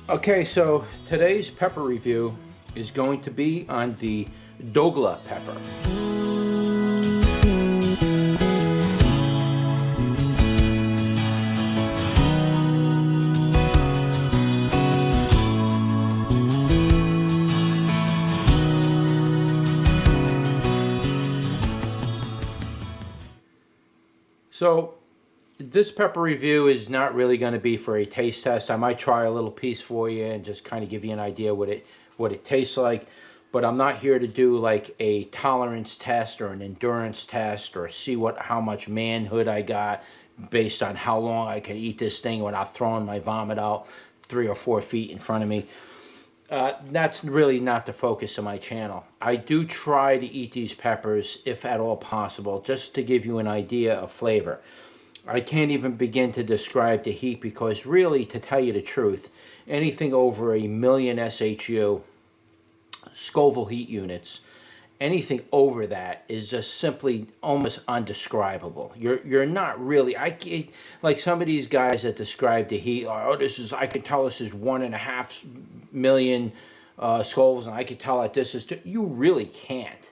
Okay, so today's pepper review is going to be on the Douglah pepper. So this pepper review is not really going to be for a taste test. I might try a little piece for you and just kind of give you an idea what it tastes like. But I'm not here to do like a tolerance test or an endurance test or see how much manhood I got based on how long I can eat this thing without throwing my vomit out 3 or 4 feet in front of me. That's really not the focus of my channel. I do try to eat these peppers if at all possible, just to give you an idea of flavor. I can't even begin to describe the heat because really, to tell you the truth, anything over 1,000,000 SHU, Scoville heat units, anything over that is just simply almost undescribable. You're not really, like some of these guys that describe the heat, oh, I can tell this is 1.5 million Scovilles, and I can tell that this is you really can't,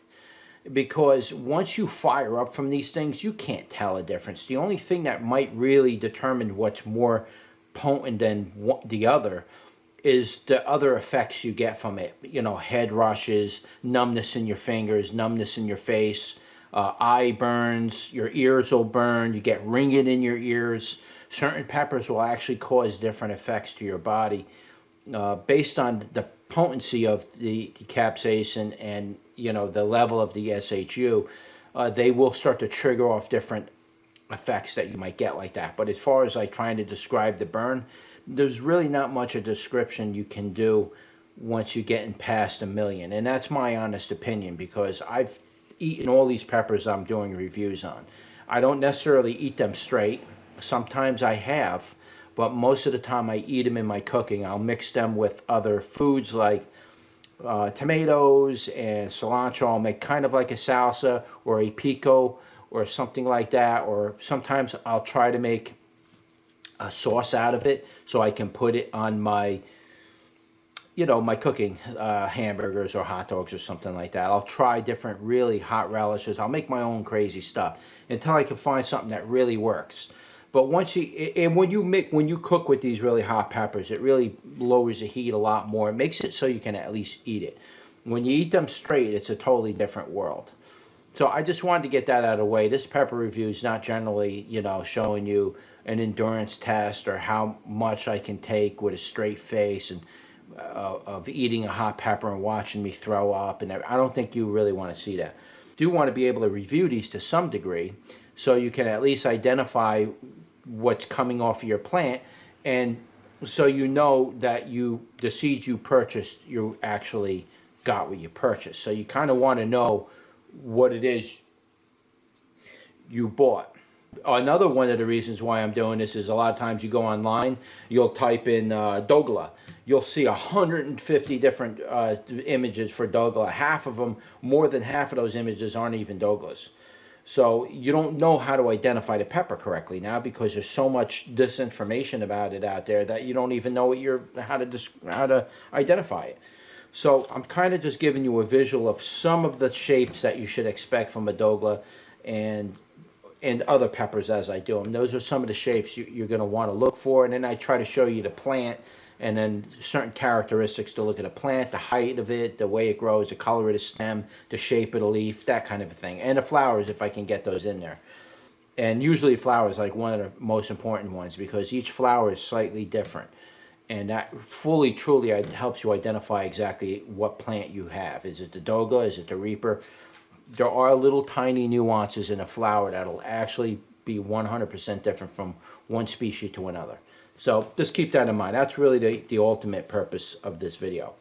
because once you fire up from these things, you can't tell a difference. The only thing that might really determine what's more potent than the other is the other effects you get from it. You know, head rushes, numbness in your fingers, numbness in your face, eye burns, your ears will burn, you get ringing in your ears. Certain peppers will actually cause different effects to your body based on the potency of the capsaicin and, you know, the level of the SHU. They will start to trigger off different effects that you might get like that. But as far as like trying to describe the burn, there's really not much a description you can do once you get past 1,000,000. And that's my honest opinion, because I've eaten all these peppers I'm doing reviews on. I don't necessarily eat them straight. Sometimes I have, but most of the time I eat them in my cooking. I'll mix them with other foods like tomatoes and cilantro. I'll make kind of like a salsa or a pico or something like that. Or sometimes I'll try to make a sauce out of it so I can put it on my, you know, my cooking hamburgers or hot dogs or something like that. I'll try different really hot relishes. I'll make my own crazy stuff until I can find something that really works. But once when you cook with these really hot peppers, it really lowers the heat a lot more. It makes it so you can at least eat it. When you eat them straight, it's a totally different world. So I just wanted to get that out of the way. This pepper review is not generally, you know, showing you an endurance test or how much I can take with a straight face and of eating a hot pepper and watching me throw up. And I don't think you really want to see that. Do want to be able to review these to some degree so you can at least identify what's coming off of your plant, and so you know that the seeds you purchased, you actually got what you purchased. So you kind of want to know what it is you bought. Another one of the reasons why I'm doing this is a lot of times you go online, you'll type in Douglah. You'll see 150 different images for Douglah. Half of them, more than half of those images aren't even Douglahs. So you don't know how to identify the pepper correctly now, because there's so much disinformation about it out there that you don't even know how to identify it. So I'm kind of just giving you a visual of some of the shapes that you should expect from a Douglah and other peppers as I do them. Those are some of the shapes you're going to want to look for. And then I try to show you the plant and then certain characteristics to look at a plant, the height of it, the way it grows, the color of the stem, the shape of the leaf, that kind of a thing. And the flowers, if I can get those in there. And usually flowers like one of the most important ones, because each flower is slightly different. And that truly helps you identify exactly what plant you have. Is it the Douglah? Is it the Reaper? There are little tiny nuances in a flower that'll actually be 100% different from one species to another. So just keep that in mind. That's really the ultimate purpose of this video.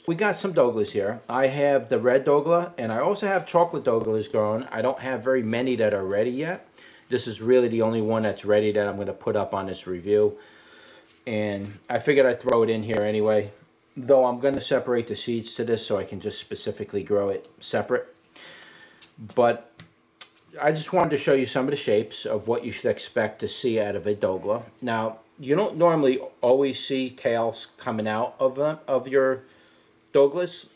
We got some Douglahs here. I have the red Douglah, and I also have chocolate Douglahs growing. I don't have very many that are ready yet. This is really the only one that's ready that I'm going to put up on this review. And I figured I'd throw it in here anyway, though I'm going to separate the seeds to this so I can just specifically grow it separate. But I just wanted to show you some of the shapes of what you should expect to see out of a Douglah. Now, you don't normally always see tails coming out of them, of your Douglas.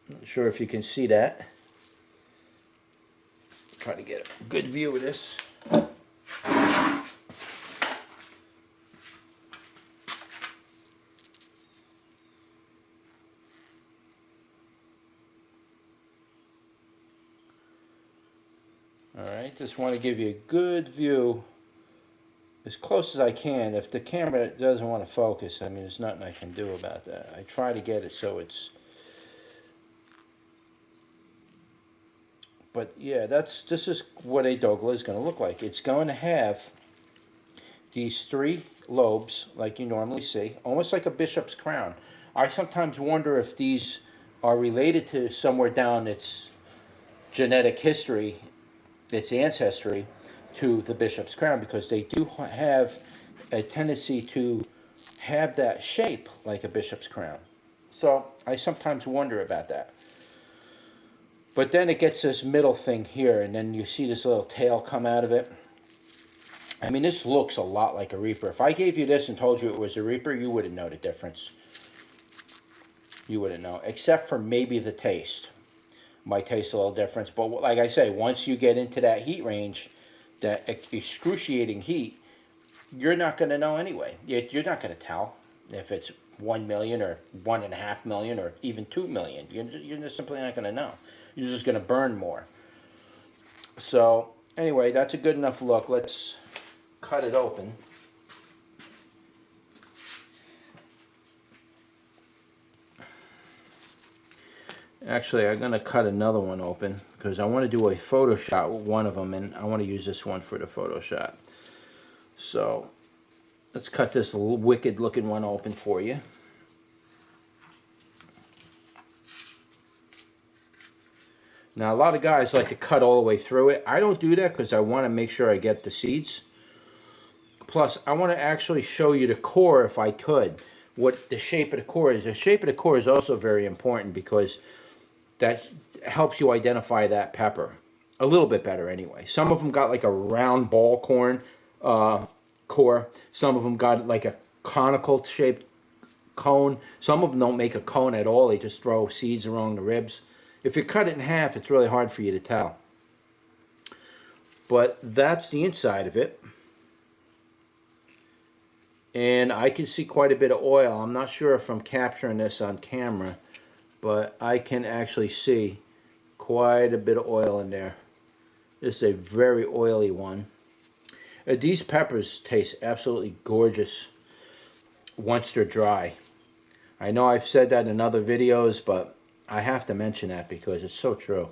Not sure if you can see that. Try to get a good view of this. Alright, just want to give you a good view as close as I can. If the camera doesn't want to focus, I mean, there's nothing I can do about that. I try to get it so it's... But yeah, this is what a Douglas is going to look like. It's going to have these 3 lobes like you normally see, almost like a bishop's crown. I sometimes wonder if these are related to somewhere down its genetic history, its ancestry, to the bishop's crown, because they do have a tendency to have that shape like a bishop's crown. So I sometimes wonder about that. But then it gets this middle thing here, and then you see this little tail come out of it. I mean, this looks a lot like a Reaper. If I gave you this and told you it was a Reaper, you wouldn't know the difference. You wouldn't know, except for maybe the taste. Might taste a little difference, but like I say, once you get into that heat range, that excruciating heat, you're not going to know anyway. You're not going to tell if it's 1 million or 1.5 million or even 2 million. You're just simply not going to know. You're just going to burn more. So anyway, that's a good enough look. Let's cut it open. Actually, I'm going to cut another one open because I want to do a photo shot with one of them, and I want to use this one for the photo shot. So let's cut this little wicked looking one open for you. Now, a lot of guys like to cut all the way through it. I don't do that because I want to make sure I get the seeds. Plus, I want to actually show you the core, if I could, what the shape of the core is. The shape of the core is also very important because that helps you identify that pepper a little bit better anyway. Some of them got like a round ball core. Some of them got like a conical shaped cone. Some of them don't make a cone at all. They just throw seeds along the ribs. If you cut it in half, it's really hard for you to tell. But that's the inside of it. And I can see quite a bit of oil. I'm not sure if I'm capturing this on camera, but I can actually see quite a bit of oil in there. This is a very oily one. These peppers taste absolutely gorgeous once they're dry. I know I've said that in other videos, but I have to mention that because it's so true.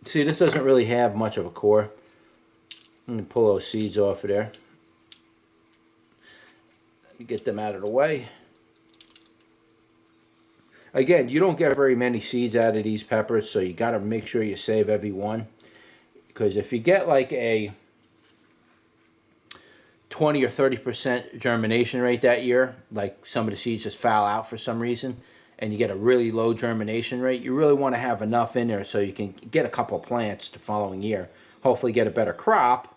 See, this doesn't really have much of a core. Let me pull those seeds off of there. Let me get them out of the way. Again, you don't get very many seeds out of these peppers, so you got to make sure you save every one. Because if you get like a 20 or 30% germination rate that year, like some of the seeds just foul out for some reason, and you get a really low germination rate, you really want to have enough in there so you can get a couple of plants the following year. Hopefully get a better crop,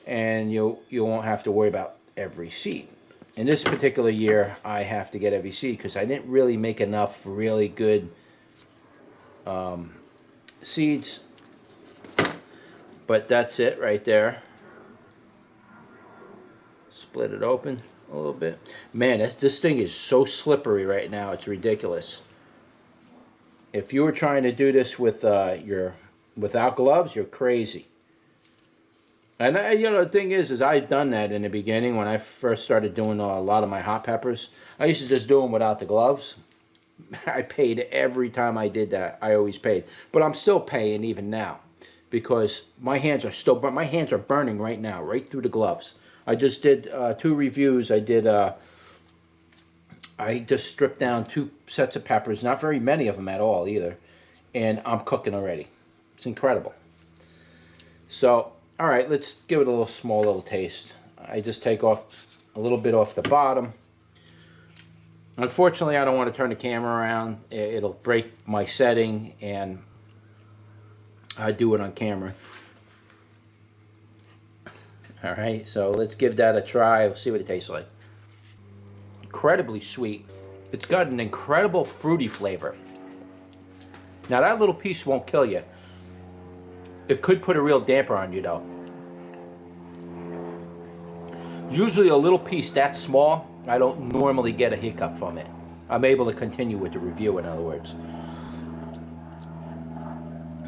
and you won't have to worry about every seed. In this particular year, I have to get every seed because I didn't really make enough really good seeds. But that's it right there. Split it open a little bit. Man, this thing is so slippery right now. It's ridiculous. If you were trying to do this with without gloves, you're crazy. And you know, the thing is I've done that in the beginning when I first started doing a lot of my hot peppers. I used to just do them without the gloves. I paid every time I did that. I always paid, but I'm still paying even now because my hands are still, but my hands are burning right now, right through the gloves. I just did 2 reviews. I just stripped down 2 sets of peppers, not very many of them at all either, and I'm cooking already. It's incredible. So, all right, let's give it a small little taste. I just take off a little bit off the bottom. Unfortunately, I don't want to turn the camera around. It'll break my setting, and I do it on camera. All right, so let's give that a try. We'll see what it tastes like. Incredibly sweet. It's got an incredible fruity flavor. Now that little piece won't kill you. It could put a real damper on you though. Usually a little piece that small, I don't normally get a hiccup from it. I'm able to continue with the review, in other words.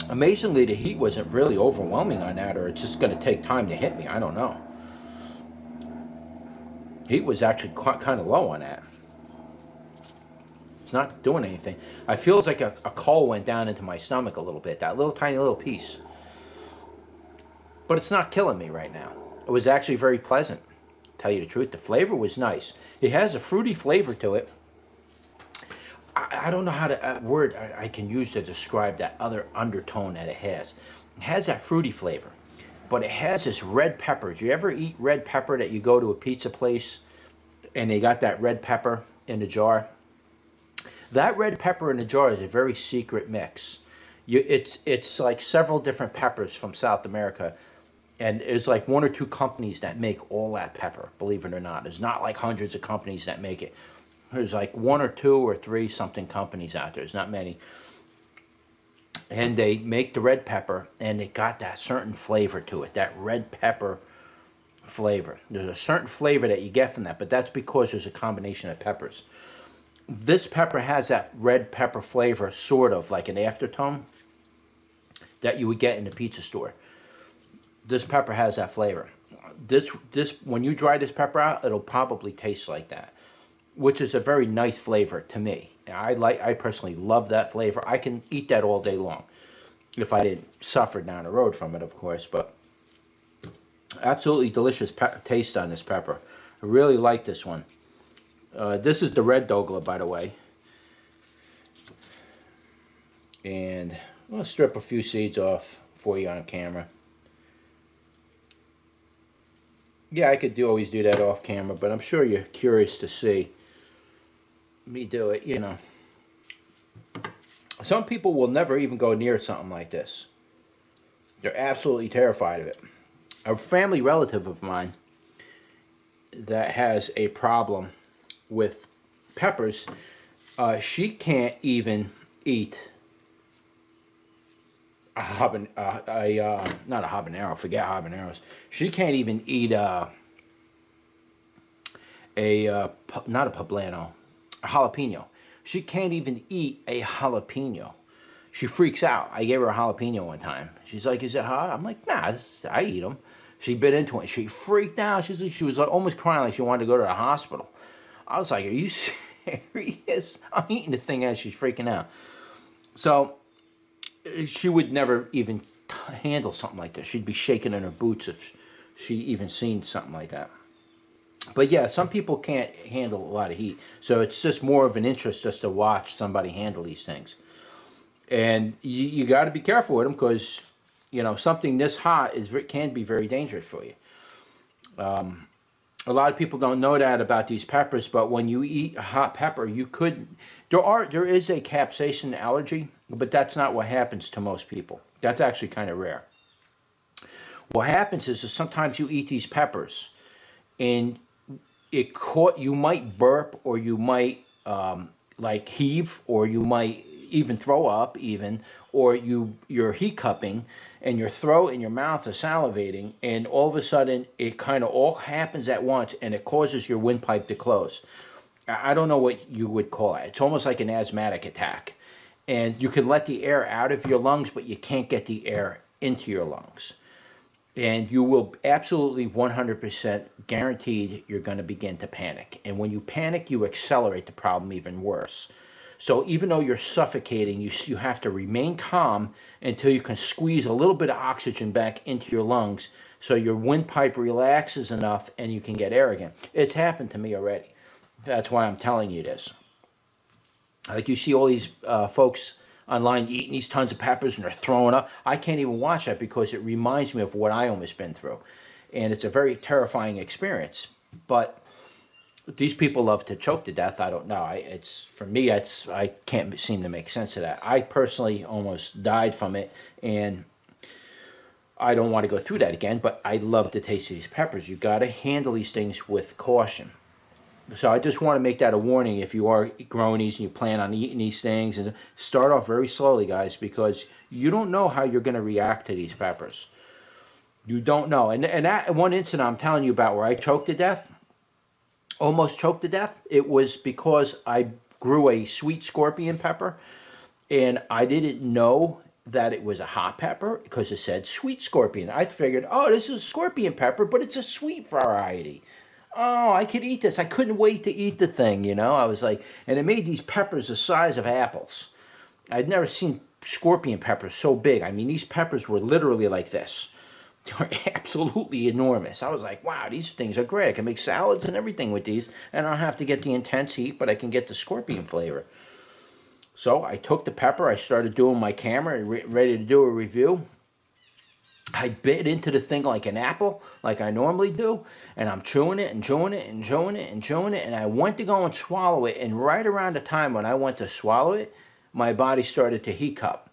Amazingly, the heat wasn't really overwhelming on that, or it's just going to take time to hit me. I don't know. Heat was actually kind of low on that. It's not doing anything. I feel like a coal went down into my stomach a little bit. That little tiny little piece. But it's not killing me right now. It was actually very pleasant. Tell you the truth, the flavor was nice. It has a fruity flavor to it. I don't know how to word I can use to describe that other undertone that it has. It has that fruity flavor, but it has this red pepper. Do you ever eat red pepper that you go to a pizza place and they got that red pepper in the jar? That red pepper in the jar is a very secret mix. It's like several different peppers from South America, and there's like one or two companies that make all that pepper, believe it or not. There's not like hundreds of companies that make it. There's like one or two or three something companies out there. There's not many. And they make the red pepper, and it got that certain flavor to it, that red pepper flavor. There's a certain flavor that you get from that, but that's because there's a combination of peppers. This pepper has that red pepper flavor, sort of like an aftertone that you would get in the pizza store. This pepper has that flavor. This when you dry this pepper out, it'll probably taste like that, which is a very nice flavor to me. I personally love that flavor. I can eat that all day long if I didn't suffer down the road from it, of course. But absolutely delicious taste on this pepper. I really like this one. This is the red Douglah, by the way. And I'll strip a few seeds off for you on camera. Yeah, I could always do that off camera, but I'm sure you're curious to see me do it, you know. Some people will never even go near something like this. They're absolutely terrified of it. A family relative of mine that has a problem with peppers, she can't even eat not a habanero, forget habaneros. She can't even eat not a poblano, a jalapeno. She can't even eat a jalapeno. She freaks out. I gave her a jalapeno one time. She's like, "Is it hot?" I'm like, "Nah, I eat them." She bit into it. She freaked out. She was like almost crying, like she wanted to go to the hospital. I was like, "Are you serious?" I'm eating the thing as she's freaking out. So she would never even handle something like this. She'd be shaking in her boots if she even seen something like that. But yeah, some people can't handle a lot of heat. So it's just more of an interest just to watch somebody handle these things. And you got to be careful with them because, you know, something this hot can be very dangerous for you. A lot of people don't know that about these peppers, but when you eat a hot pepper, there is a capsaicin allergy, but that's not what happens to most people. That's actually kind of rare. What happens is sometimes you eat these peppers, and you might burp, or you might like heave, or you might even throw up, or you're hiccuping, and your throat and your mouth are salivating, and all of a sudden it kind of all happens at once, and it causes your windpipe to close. I don't know what you would call it. It's almost like an asthmatic attack. And you can let the air out of your lungs, but you can't get the air into your lungs. And you will absolutely 100% guaranteed you're going to begin to panic. And when you panic, you accelerate the problem even worse. So even though you're suffocating, you have to remain calm until you can squeeze a little bit of oxygen back into your lungs so your windpipe relaxes enough and you can get air again. It's happened to me already. That's why I'm telling you this. Like you see all these folks online eating these tons of peppers and they're throwing up. I can't even watch that because it reminds me of what I almost been through. And it's a very terrifying experience. But these people love to choke to death. I don't know. For me, I can't seem to make sense of that. I personally almost died from it, and I don't want to go through that again, but I love the taste of these peppers. You got to handle these things with caution. So I just want to make that a warning if you are growing these and you plan on eating these things. And start off very slowly, guys, because you don't know how you're going to react to these peppers. You don't know. And that one incident I'm telling you about where I choked to death, almost choked to death, it was because I grew a sweet scorpion pepper, and I didn't know that it was a hot pepper because it said sweet scorpion. I figured, oh, this is scorpion pepper, but it's a sweet variety. Oh, I could eat this. I couldn't wait to eat the thing, you know. I was like, and it made these peppers the size of apples. I'd never seen scorpion peppers so big. I mean, these peppers were literally like this. They were absolutely enormous. I was like, wow, these things are great. I can make salads and everything with these, and I don't have to get the intense heat, but I can get the scorpion flavor. So I took the pepper, I started doing my camera, ready to do a review. I bit into the thing like an apple, like I normally do, and I'm chewing it and chewing it and chewing it and chewing it, and I went to go and swallow it, and right around the time when I went to swallow it, my body started to hiccup.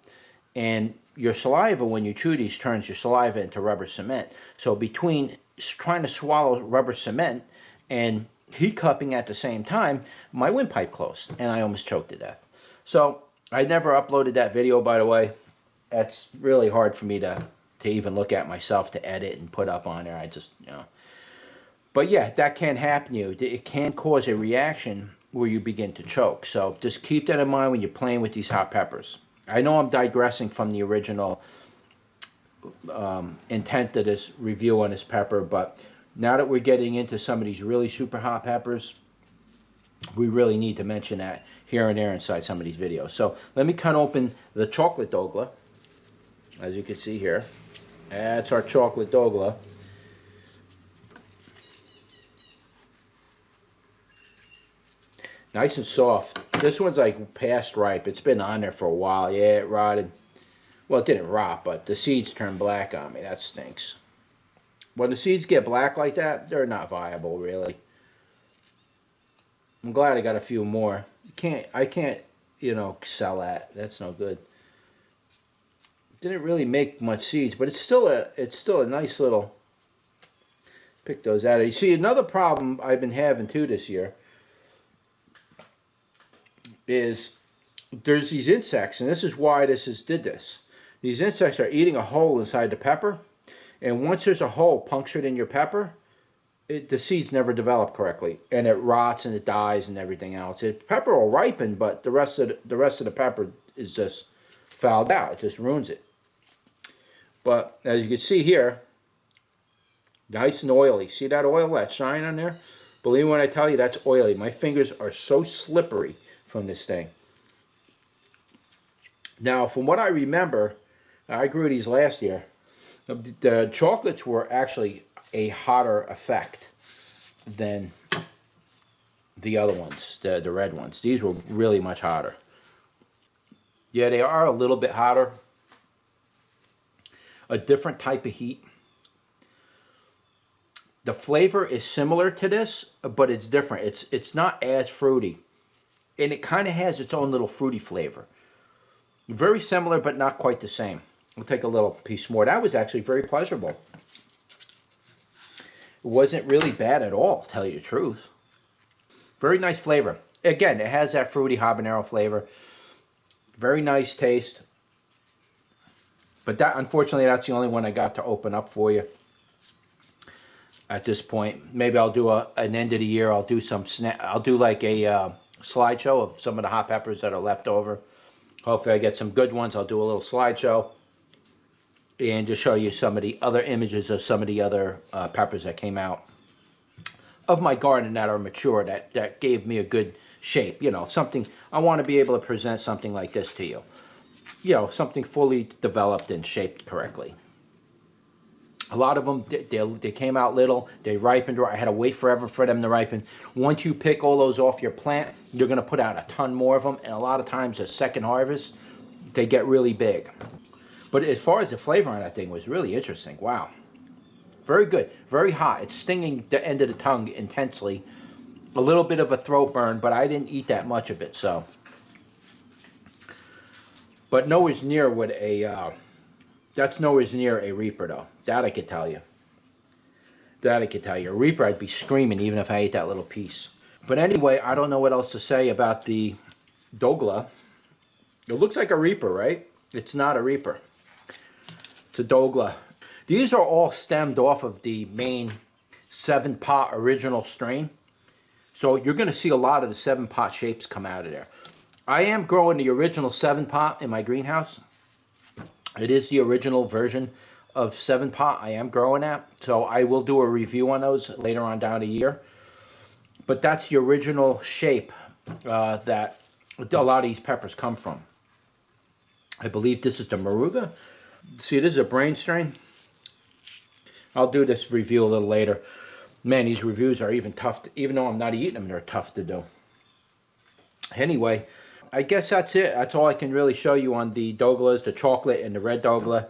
And your saliva, when you chew these, turns your saliva into rubber cement. So between trying to swallow rubber cement and hiccuping at the same time, my windpipe closed, and I almost choked to death. So I never uploaded that video, by the way. That's really hard for me to even look at myself to edit and put up on there. I just, you know. But yeah, that can happen to you. It can cause a reaction where you begin to choke. So just keep that in mind when you're playing with these hot peppers. I know I'm digressing from the original intent of this review on this pepper, but now that we're getting into some of these really super hot peppers, we really need to mention that here and there inside some of these videos. So let me cut open the chocolate Douglah. As you can see here, that's our chocolate Douglah. Nice and soft. This one's like past ripe. It's been on there for a while. Yeah, it rotted. Well, it didn't rot, but the seeds turned black on me. That stinks. When the seeds get black like that, they're not viable, really. I'm glad I got a few more. I can't, you know, sell that. That's no good. Didn't really make much seeds, but it's still a nice little. Pick those out. You see, another problem I've been having too this year is there's these insects, and this is why did this. These insects are eating a hole inside the pepper, and once there's a hole punctured in your pepper, the seeds never develop correctly, and it rots and it dies and everything else. Pepper will ripen, but the rest of the pepper is just fouled out. It just ruins it. But as you can see here, nice and oily. See that oil, that shine on there? Believe me when I tell you, that's oily. My fingers are so slippery from this thing. Now, from what I remember, I grew these last year. The chocolates were actually a hotter effect than the other ones, the red ones. These were really much hotter. Yeah, they are a little bit hotter. A different type of heat. The flavor is similar to this, but it's different. It's not as fruity. And it kind of has its own little fruity flavor. Very similar, but not quite the same. We'll take a little piece more. That was actually very pleasurable. It wasn't really bad at all, to tell you the truth. Very nice flavor. Again, it has that fruity habanero flavor. Very nice taste. But that, unfortunately, that's the only one I got to open up for you at this point. Maybe I'll do an end of the year. I'll do I'll do like a slideshow of some of the hot peppers that are left over. Hopefully I get some good ones. I'll do a little slideshow and just show you some of the other images of some of the other peppers that came out of my garden that are mature, that gave me a good shape. You know, something, I want to be able to present something like this to you. You know, something fully developed and shaped correctly. A lot of them, they came out little, they ripened, or I had to wait forever for them to ripen. Once you pick all those off your plant, you're going to put out a ton more of them, and a lot of times a second harvest, they get really big. But as far as the flavor on that thing was really interesting. Wow. Very good. Very hot. It's stinging the end of the tongue intensely. A little bit of a throat burn, but I didn't eat that much of it, so. But nowhere near what a That's nowhere near a Reaper though. That I could tell you. That I could tell you. A Reaper, I'd be screaming even if I ate that little piece. But anyway, I don't know what else to say about the Douglah. It looks like a Reaper, right? It's not a Reaper. It's a Douglah. These are all stemmed off of the main 7-pot original strain. So you're going to see a lot of the 7-pot shapes come out of there. I am growing the original 7-pot in my greenhouse. It is the original version of 7-pot I am growing at. So I will do a review on those later on down the year. But that's the original shape that a lot of these peppers come from. I believe this is the Moruga. See, this is a brain strain. I'll do this review a little later. Man, these reviews are even tough. Even though I'm not eating them, they're tough to do. Anyway, I guess that's it. That's all I can really show you on the Douglahs, the chocolate and the red Douglah.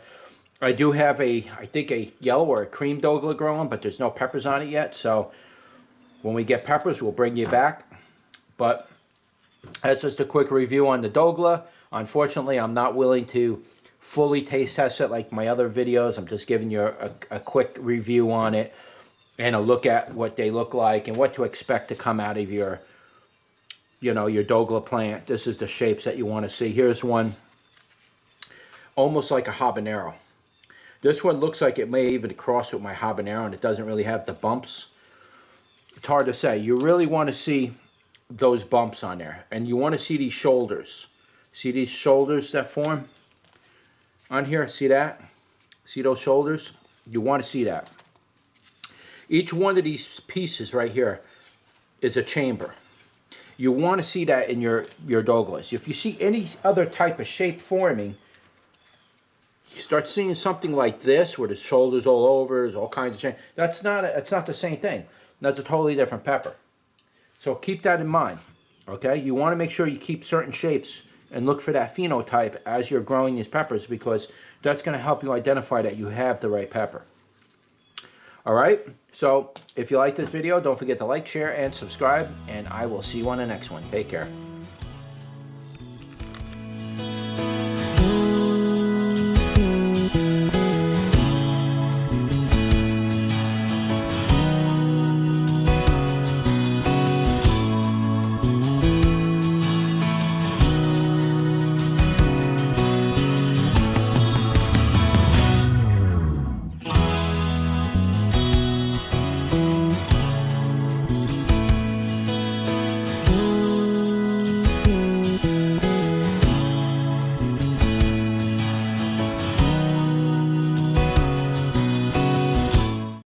I do have I think a yellow or a cream Douglah growing, but there's no peppers on it yet. So when we get peppers, we'll bring you back. But that's just a quick review on the Douglah. Unfortunately, I'm not willing to fully taste test it like my other videos. I'm just giving you a quick review on it and a look at what they look like and what to expect to come out of your, you know, your Douglah plant. This is the shapes that you want to see. Here's one almost like a habanero. This one looks like it may even cross with my habanero, and it doesn't really have the bumps. It's hard to say. You really want to see those bumps on there, and you want to see these shoulders. See these shoulders that form on here? See that? See those shoulders? You want to see that. Each one of these pieces right here is a chamber. You want to see that in your Douglahs. If you see any other type of shape forming, you start seeing something like this where the shoulders all over, there's all kinds of change. That's not the same thing. That's a totally different pepper. So keep that in mind. Okay? You want to make sure you keep certain shapes and look for that phenotype as you're growing these peppers, because that's going to help you identify that you have the right pepper. Alright, so if you like this video, don't forget to like, share, and subscribe, and I will see you on the next one. Take care.